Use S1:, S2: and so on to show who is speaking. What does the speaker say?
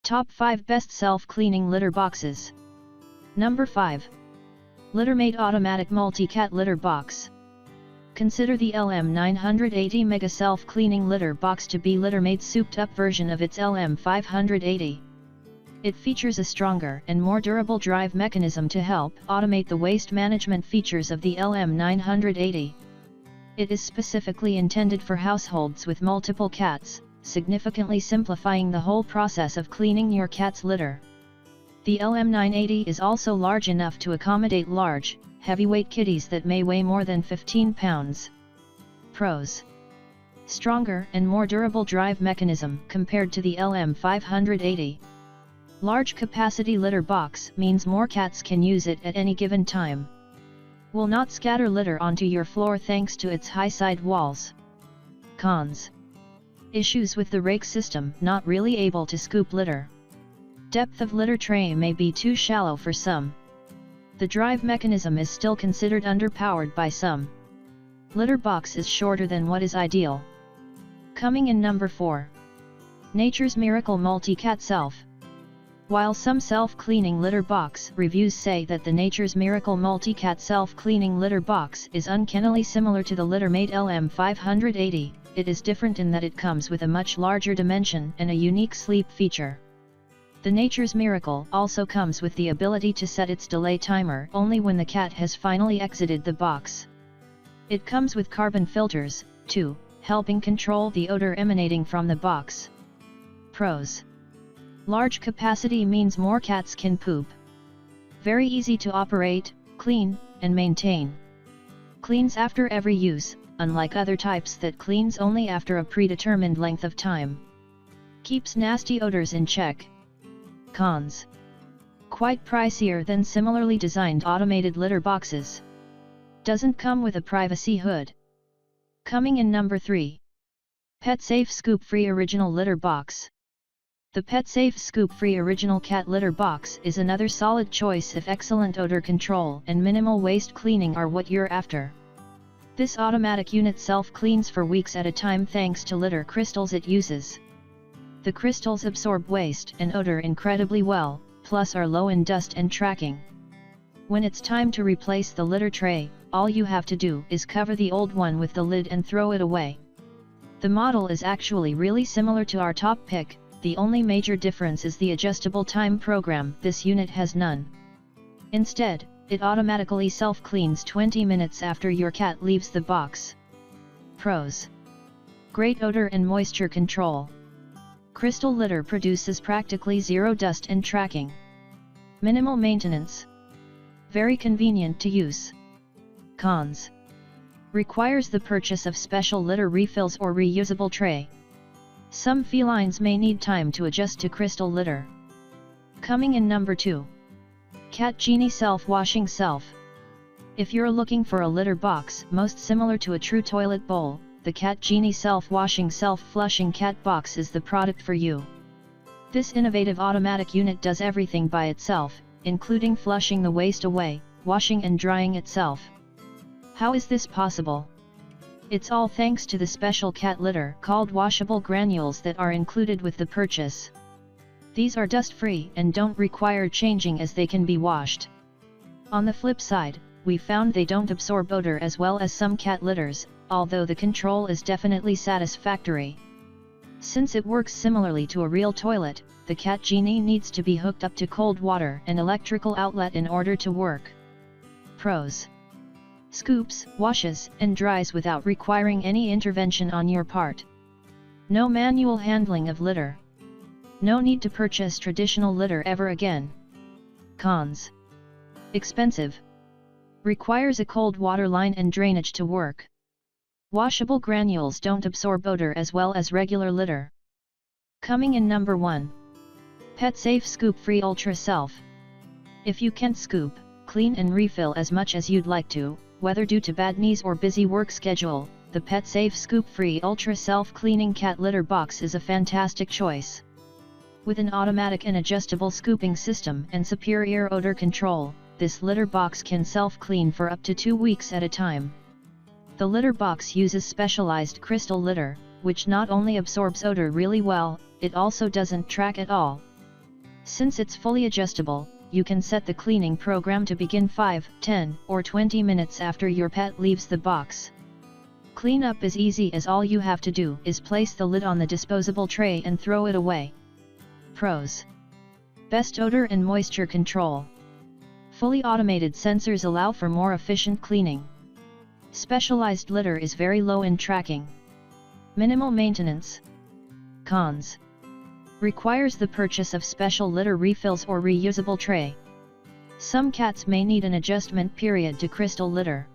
S1: Top 5 Best Self-Cleaning Litter Boxes. Number 5. LitterMaid Automatic Multicat Litter Box. Consider the LM980 Mega Self-Cleaning Litter Box to be LitterMaid's souped-up version of its LM580. It features a stronger and more durable drive mechanism to help automate the waste management features of the LM980. It is specifically intended for households with multiple cats, significantly simplifying the whole process of cleaning your cat's litter. The LM980 is also large enough to accommodate large, heavyweight kitties that may weigh more than 15 pounds. Pros: stronger and more durable drive mechanism compared to the LM580. Large capacity litter box means more cats can use it at any given time. Will not scatter litter onto your floor thanks to its high side walls. Cons: issues with the rake system, not really able to scoop litter. Depth of litter tray may be too shallow for some. The drive mechanism is still considered underpowered by some. Litter box is shorter than what is ideal. Coming in number 4. Nature's Miracle Multicat Self. While some self-cleaning litter box reviews say that the Nature's Miracle Multicat self-cleaning litter box is uncannily similar to the LitterMaid LM580, it is different in that it comes with a much larger dimension and a unique sleep feature. The Nature's Miracle also comes with the ability to set its delay timer only when the cat has finally exited the box. It comes with carbon filters, too, helping control the odor emanating from the box. Pros: large capacity means more cats can poop. Very easy to operate, clean, and maintain. Cleans after every use, unlike other types that cleans only after a predetermined length of time. Keeps nasty odors in check. Cons: quite pricier than similarly designed automated litter boxes. Doesn't come with a privacy hood. Coming in number 3. PetSafe ScoopFree Original Litter Box. The PetSafe ScoopFree Original Cat Litter Box is another solid choice if excellent odor control and minimal waste cleaning are what you're after. This automatic unit self-cleans for weeks at a time thanks to litter crystals it uses. The crystals absorb waste and odor incredibly well, plus are low in dust and tracking. When it's time to replace the litter tray, all you have to do is cover the old one with the lid and throw it away. The model is actually really similar to our top pick. The only major difference is the adjustable time program. This unit has none. Instead, it automatically self-cleans 20 minutes after your cat leaves the box. Pros: great odor and moisture control. Crystal litter produces practically zero dust and tracking. Minimal maintenance. Very convenient to use. Cons: requires the purchase of special litter refills or reusable tray. Some felines may need time to adjust to crystal litter. Coming in number 2. CatGenie Self-Washing Self. If you're looking for a litter box most similar to a true toilet bowl, the CatGenie Self-Washing Self-Flushing Cat Box is the product for you. This innovative automatic unit does everything by itself, including flushing the waste away, washing and drying itself. How is this possible? It's all thanks to the special cat litter called washable granules that are included with the purchase. These are dust-free and don't require changing as they can be washed. On the flip side, we found they don't absorb odor as well as some cat litters, although the control is definitely satisfactory. Since it works similarly to a real toilet, the CatGenie needs to be hooked up to cold water and electrical outlet in order to work. Pros: scoops, washes, and dries without requiring any intervention on your part. No manual handling of litter. No need to purchase traditional litter ever again. Cons: expensive. Requires a cold water line and drainage to work. Washable granules don't absorb odor as well as regular litter. Coming in number 1. PetSafe ScoopFree Ultra Self. If you can't scoop, clean and refill as much as you'd like to, whether due to bad knees or busy work schedule, the PetSafe ScoopFree Ultra Self-Cleaning Cat Litter Box is a fantastic choice. With an automatic and adjustable scooping system and superior odor control, this litter box can self-clean for up to 2 weeks at a time. The litter box uses specialized crystal litter, which not only absorbs odor really well, it also doesn't track at all. Since it's fully adjustable, you can set the cleaning program to begin 5, 10, or 20 minutes after your pet leaves the box. Cleanup is easy as all you have to do is place the lid on the disposable tray and throw it away. Pros: best odor and moisture control. Fully automated sensors allow for more efficient cleaning. Specialized litter is very low in tracking. Minimal maintenance. Cons: requires the purchase of special litter refills or reusable tray. Some cats may need an adjustment period to crystal litter.